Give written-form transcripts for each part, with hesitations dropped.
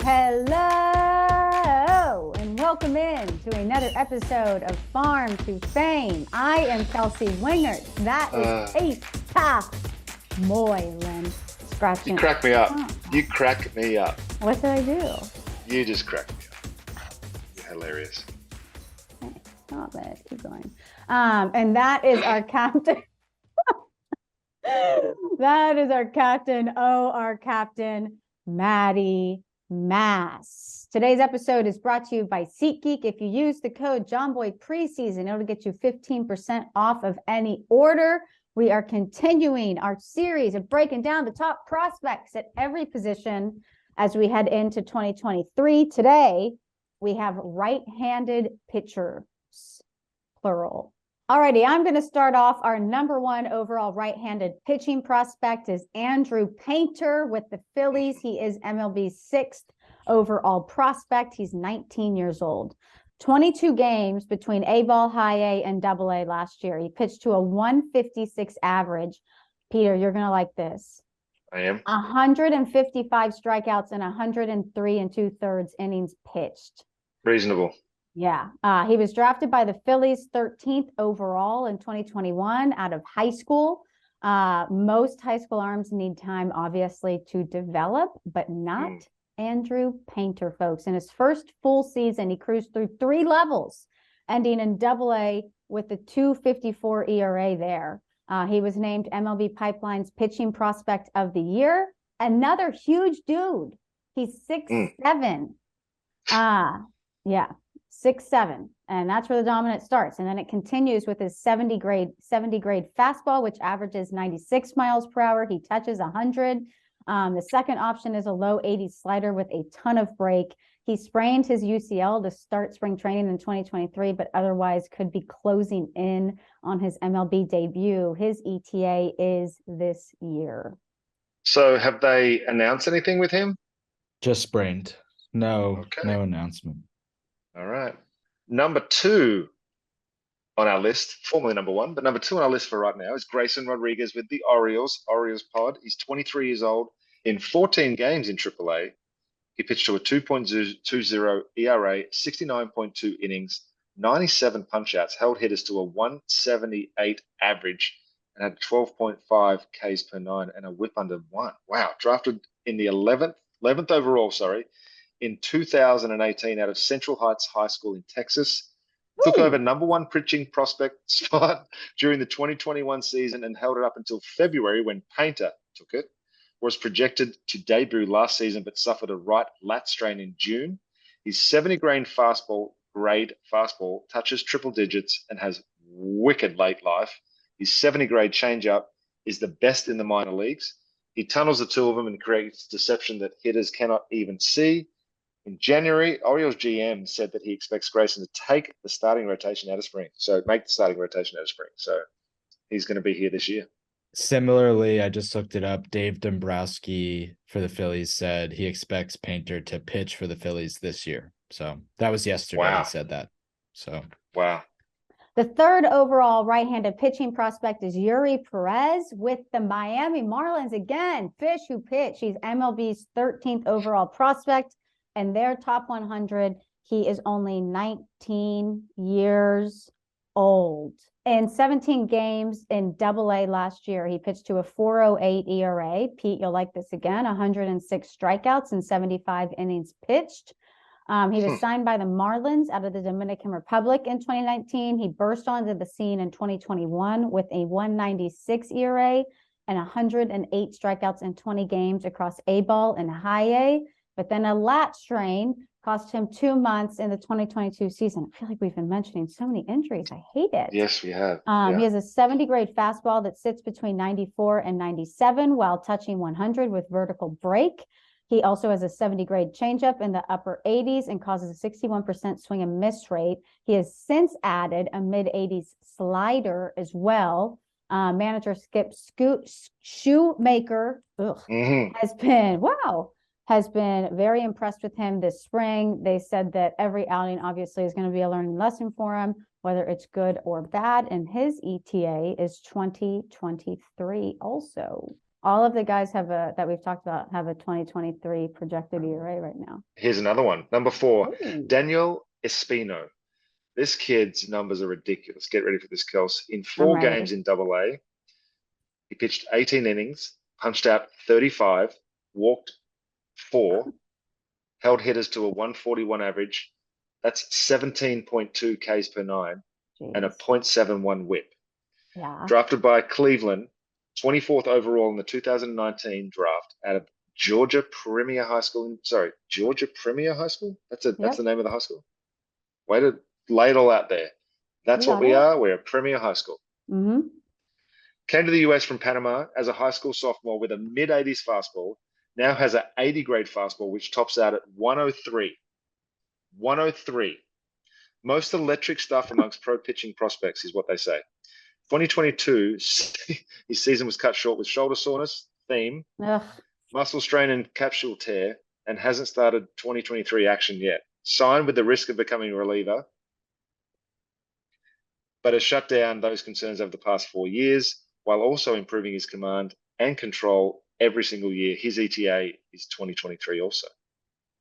Hello, and welcome in to another episode of Farm to Fame. I am Kelsey Wingert. That is Moylan. Scratching. You crack me up. You crack me up. What did I do? You just crack me up. You're hilarious. Not bad. Keep going. And that is our captain. That is our captain. Our captain, Maddie Mass. Today's episode is brought to you by SeatGeek. If you use the code Jomboy preseason, it'll get you 15% off of any order. We are continuing our series of breaking down the top prospects at every position as we head into 2023. Today, we have right-handed pitchers, plural. Alrighty, I'm going to start off. Our number one overall right-handed pitching prospect is Andrew Painter with the Phillies. He is MLB's sixth overall prospect. He's 19 years old. 22 games between A-ball, high A, and double A last year. He pitched to a 156 average. Peter, you're going to like this. I am. 155 strikeouts and 103 2/3 innings pitched. Reasonable. Yeah. He was drafted by the Phillies 13th overall in 2021 out of high school. Most high school arms need time, obviously, to develop, but not Andrew Painter, folks. In his first full season, he cruised through 3 levels, ending in double A with a 2.54 ERA there. He was named MLB Pipeline's pitching prospect of the year. Another huge dude. He's 6'7". Yeah. 6'7", and that's where the dominance starts. And then it continues with his 70 grade fastball, which averages 96 miles per hour. He touches 100. The second option is a low 80s slider with a ton of break. He sprained his UCL to start spring training in 2023, but otherwise could be closing in on his MLB debut. His ETA is this year. So have they announced anything with him? Just sprained. No announcement. All right. Number 2 on our list, formerly number 1, but number 2 on our list for right now is Grayson Rodriguez with the Orioles pod. He's 23 years old. In 14 games in AAA, he pitched to a 2.20 ERA, 69.2 innings, 97 punch-outs, held hitters to a 178 average, and had 12.5 Ks per 9 and a whip under 1. Wow. Drafted in the 11th overall, in 2018 out of Central Heights High School in Texas. Took over number 1 pitching prospect spot during the 2021 season and held it up until February when Painter took it. Was projected to debut last season but suffered a right lat strain in June. His 70 grade fastball touches triple digits and has wicked late life. His 70 grade changeup is the best in the minor leagues. He tunnels the two of them and creates deception that hitters cannot even see. In January, Orioles GM said that he expects Grayson to take the starting rotation out of spring. So make the starting rotation out of spring. So he's going to be here this year. Similarly, I just looked it up. Dave Dombrowski for the Phillies said he expects Painter to pitch for the Phillies this year. So that was yesterday. Wow. He said that. So wow. The third overall right-handed pitching prospect is Yuri Perez with the Miami Marlins. Again, fish who pitch. He's MLB's 13th overall prospect. And their top 100, he is only 19 years old. In 17 games in double A last year, he pitched to a 4.08 ERA. Pete, you'll like this again, 106 strikeouts and 75 innings pitched. He was signed by the Marlins out of the Dominican Republic in 2019. He burst onto the scene in 2021 with a 196 ERA and 108 strikeouts in 20 games across A-ball and high A. But then a lat strain cost him 2 months in the 2022 season. I feel like we've been mentioning so many injuries. I hate it. Yes, we have. He has a 70 grade fastball that sits between 94 and 97 while touching 100 with vertical break. He also has a 70 grade changeup in the upper 80s and causes a 61% swing and miss rate. He has since added a mid 80s slider as well. Manager Skip Shoemaker has been very impressed with him this spring. They said that every outing obviously is going to be a learning lesson for him, whether it's good or bad. And his ETA is 2023 also. All of the guys that we've talked about have a 2023 projected ERA right now. Here's another one. Number 4, Ooh. Daniel Espino. This kid's numbers are ridiculous. Get ready for this, Kels. In I'm 4 ready. games in AA, he pitched 18 innings, punched out 35, walked 4, held hitters to a 141 average. That's 17.2 Ks per 9 and a Jeez. .71 whip. Yeah. Drafted by Cleveland, 24th overall in the 2019 draft out of Georgia Premier High School. Georgia Premier High School? That's the name of the high school. Way to lay it all out there. That's what we are. We're a Premier High School. Mm-hmm. Came to the US from Panama as a high school sophomore with a mid-80s fastball. Now has an 80 grade fastball, which tops out at 103. 103. Most electric stuff amongst pro pitching prospects is what they say. 2022, his season was cut short with shoulder soreness, muscle strain and capsule tear, and hasn't started 2023 action yet. Signed with the risk of becoming a reliever, but has shut down those concerns over the past 4 years while also improving his command and control every single year. His ETA is 2023 also.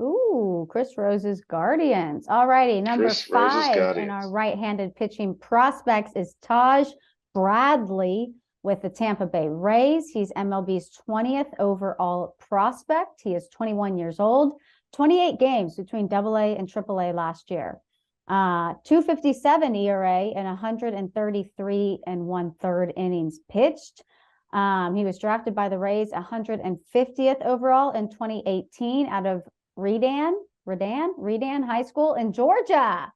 Ooh, Chris Rose's Guardians. All righty, number Chris Rose's 5 in Guardians. our right-handed pitching prospects is Taj Bradley with the Tampa Bay Rays. He's MLB's 20th overall prospect. He is 21 years old, 28 games between AA and AAA last year. 257 ERA and 133 1/3 innings pitched. He was drafted by the Rays 150th overall in 2018 out of Redan High School in Georgia.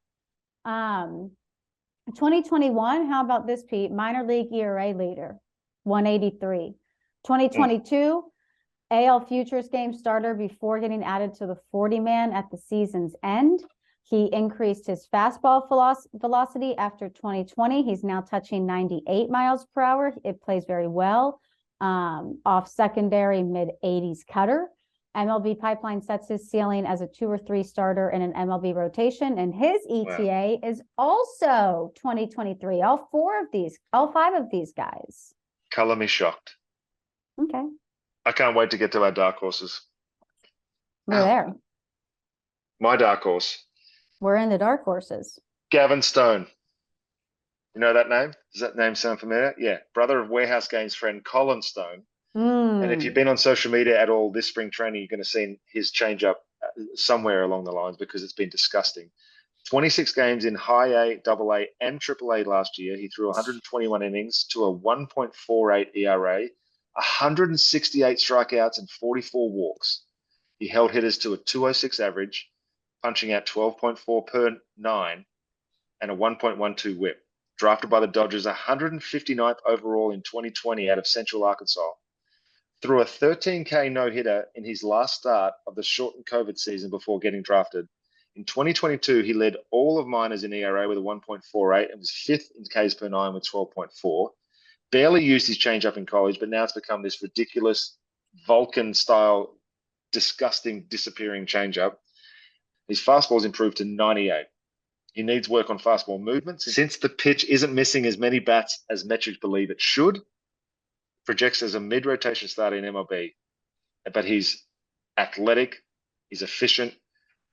2021, how about this, Pete? Minor league ERA leader, 183. 2022, AL Futures game starter before getting added to the 40-man at the season's end. He increased his fastball velocity after 2020. He's now touching 98 miles per hour. It plays very well off secondary mid-80s cutter. MLB Pipeline sets his ceiling as a 2 or 3 starter in an MLB rotation, and his ETA is also 2023. All 5 of these guys. Color me shocked. Okay. I can't wait to get to our dark horses. We're there. My dark horse. We're in the dark horses. Gavin Stone. You know that name? Does that name sound familiar? Yeah. Brother of Warehouse Games friend Colin Stone. And if you've been on social media at all this spring training, you're going to see his change up somewhere along the lines because it's been disgusting. 26 games in high A, double A, and triple A last year. He threw 121 innings to a 1.48 ERA, 168 strikeouts, and 44 walks. He held hitters to a 206 average, punching out 12.4 per 9, and a 1.12 whip. Drafted by the Dodgers 159th overall in 2020 out of Central Arkansas. Threw a 13K no-hitter in his last start of the shortened COVID season before getting drafted. In 2022, he led all of minors in ERA with a 1.48 and was 5th in Ks per 9 with 12.4. Barely used his changeup in college, but now it's become this ridiculous Vulcan-style, disgusting, disappearing changeup. His fastball's improved to 98. He needs work on fastball movement. Since the pitch isn't missing as many bats as metrics believe it should, projects as a mid-rotation starter in MLB, but he's athletic, he's efficient,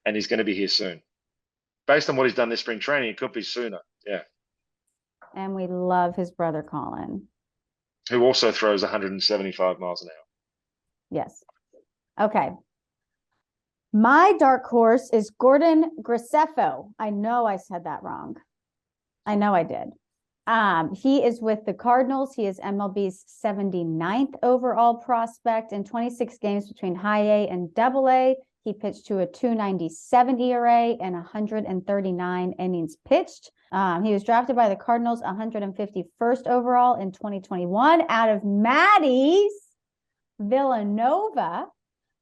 and he's going to be here soon. Based on what he's done this spring training, it could be sooner. Yeah. And we love his brother, Colin. Who also throws 175 miles an hour. Yes. Okay. My dark horse is Gordon Graceffo. I know I said that wrong. I know I did. He is with the Cardinals. He is MLB's 79th overall prospect in 26 games between high A and double A. He pitched to a 297 ERA and 139 innings pitched. He was drafted by the Cardinals 151st overall in 2021 out of Maddie's Villanova.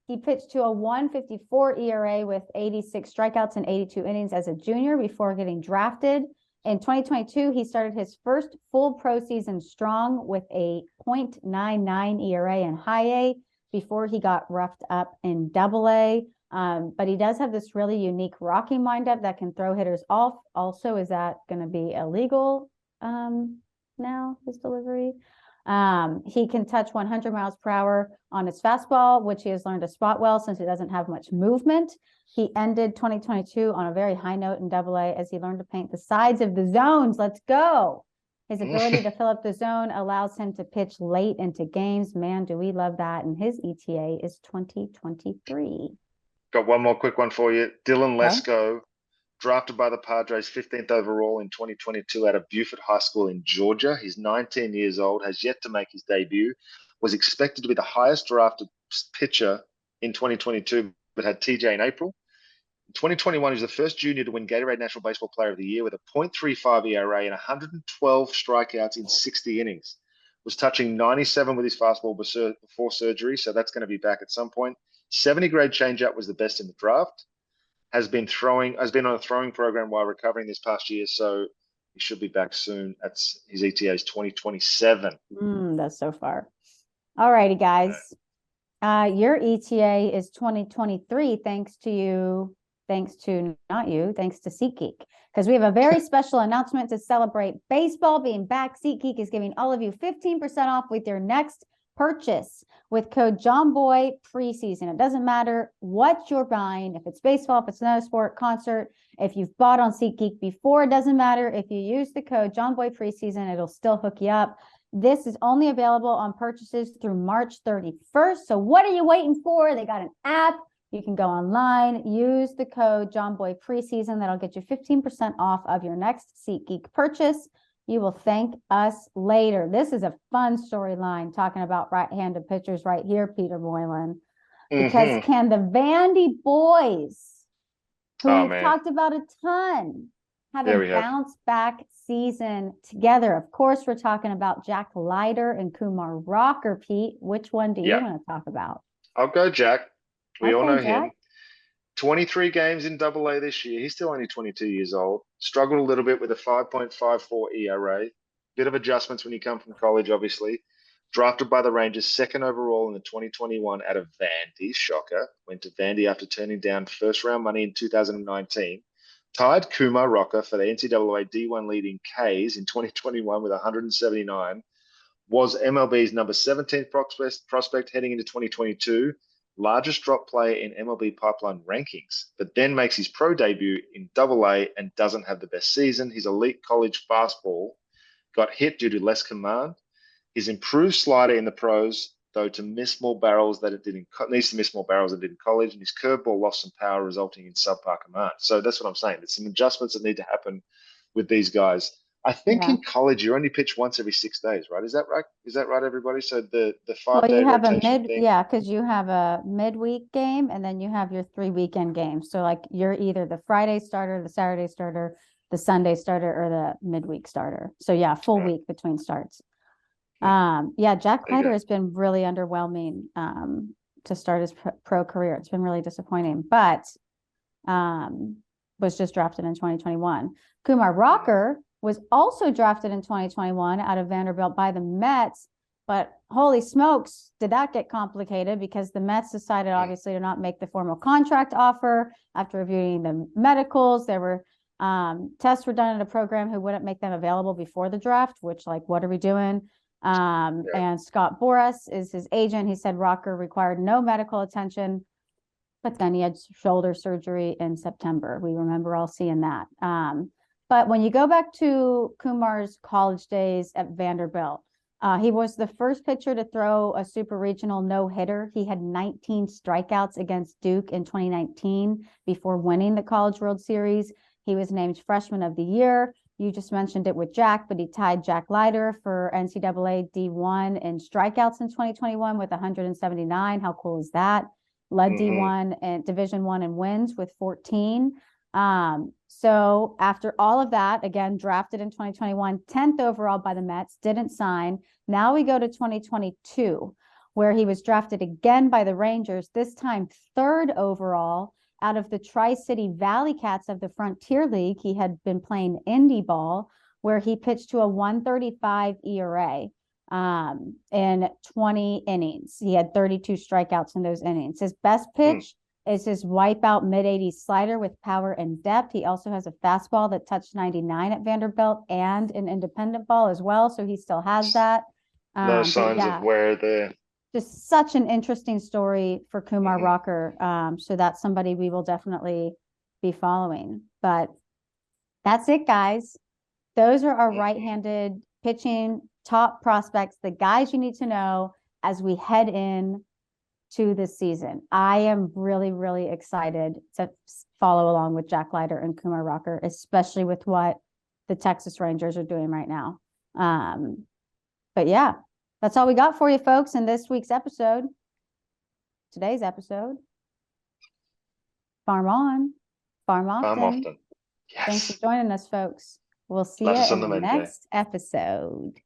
He pitched to a 154 ERA with 86 strikeouts and 82 innings as a junior before getting drafted. In 2022, he started his first full pro season strong with a .99 ERA in high A before he got roughed up in double A. But he does have this really unique rocking windup that can throw hitters off. Also, is that going to be illegal now, his delivery? He can touch 100 miles per hour on his fastball, which he has learned to spot well since he doesn't have much movement. He ended 2022 on a very high note in AA as he learned to paint the sides of the zones. Let's go. His ability to fill up the zone allows him to pitch late into games. Man, do we love that. And his ETA is 2023. Got one more quick one for you. Dylan Lesko, drafted by the Padres 15th overall in 2022 out of Buford High School in Georgia. He's 19 years old, has yet to make his debut, was expected to be the highest drafted pitcher in 2022, but had TJ in April. In 2021, he was the first junior to win Gatorade National Baseball Player of the Year with a .35 ERA and 112 strikeouts in 60 innings. Was touching 97 with his fastball before surgery, so that's going to be back at some point. 70 grade changeup was the best in the draft. Has been on a throwing program while recovering this past year, so he should be back soon. His ETA is 2027. That's so far. All righty, guys. Your ETA is 2023, thanks to SeatGeek, because we have a very special announcement to celebrate baseball being back. SeatGeek is giving all of you 15% off with your next purchase with code Jomboy preseason. It doesn't matter what you're buying, if it's baseball, if it's another sport, concert, if you've bought on SeatGeek before, it doesn't matter. If you use the code Jomboy preseason, it'll still hook you up. This is only available on purchases through March 31st. So what are you waiting for? They got an app. You can go online, use the code Jomboy preseason. That'll get you 15% off of your next SeatGeek purchase. You will thank us later. This is a fun storyline talking about right-handed pitchers right here, Peter Moylan. Because can the Vandy boys, who we've talked about a ton, have a bounce-back season together? Of course, we're talking about Jack Leiter and Kumar Rocker, Pete. Which one do you want to talk about? I'll go Jack. We all know him. 23 games in AA this year. He's still only 22 years old. Struggled a little bit with a 5.54 ERA. Bit of adjustments when you come from college, obviously. Drafted by the Rangers, second overall in the 2021 out of Vandy. Shocker. Went to Vandy after turning down first-round money in 2019. Tied Kumar Rocker for the NCAA D1 lead in Ks in 2021 with 179. Was MLB's number 17 prospect heading into 2022. Largest drop player in MLB Pipeline rankings, but then makes his pro debut in AA and doesn't have the best season. His elite college fastball got hit due to less command. His improved slider in the pros, though, to miss more barrels than it did needs to miss more barrels than it did in college, and his curveball lost some power, resulting in subpar command. So that's what I'm saying. There's some adjustments that need to happen with these guys. I think in college you only pitch once every 6 days, right? Is that right? Is that right, everybody? So the 5-day rotation thing. Yeah, because you have a midweek game and then you have your 3 weekend games. So like you're either the Friday starter, the Saturday starter, the Sunday starter, or the midweek starter. So yeah, full week between starts. Jack Leiter has been really underwhelming to start his pro career. It's been really disappointing, but was just drafted in 2021. Kumar Rocker was also drafted in 2021 out of Vanderbilt by the Mets, but holy smokes, did that get complicated because the Mets decided obviously to not make the formal contract offer after reviewing the medicals. There were tests were done in a program who wouldn't make them available before the draft, which like, what are we doing? And Scott Boras is his agent. He said Rocker required no medical attention, but then he had shoulder surgery in September. We remember all seeing that. But when you go back to Kumar's college days at Vanderbilt, he was the first pitcher to throw a super regional no-hitter. He had 19 strikeouts against Duke in 2019 before winning the College World Series. He was named Freshman of the Year. You just mentioned it with Jack, but he tied Jack Leiter for NCAA D1 in strikeouts in 2021 with 179. How cool is that? Led D1 and Division I in wins with 14. So after all of that, again, drafted in 2021, 10th overall by the Mets, didn't sign. Now we go to 2022, where he was drafted again by the Rangers, this time 3rd overall out of the Tri-City Valley Cats of the Frontier League. He had been playing indie ball, where he pitched to a 135 ERA in 20 innings. He had 32 strikeouts in those innings. His best pitch is his wipeout mid-80s slider with power and depth. He also has a fastball that touched 99 at Vanderbilt and an independent ball as well, so he still has that. No But signs yeah, of wear there. just such an interesting story for Kumar Mhm. Rocker. So that's somebody we will definitely be following. But that's it, guys. Those are our Mhm. right-handed pitching top prospects, the guys you need to know as we head in to this season. I am really, really excited to follow along with Jack Leiter and Kumar Rocker, especially with what the Texas Rangers are doing right now. But yeah, that's all we got for you folks in this week's episode. Today's episode. Farm on, farm Farm often. often. Thanks for Yes. joining us, folks. We'll see you Glasses on in the the Mayday. next episode.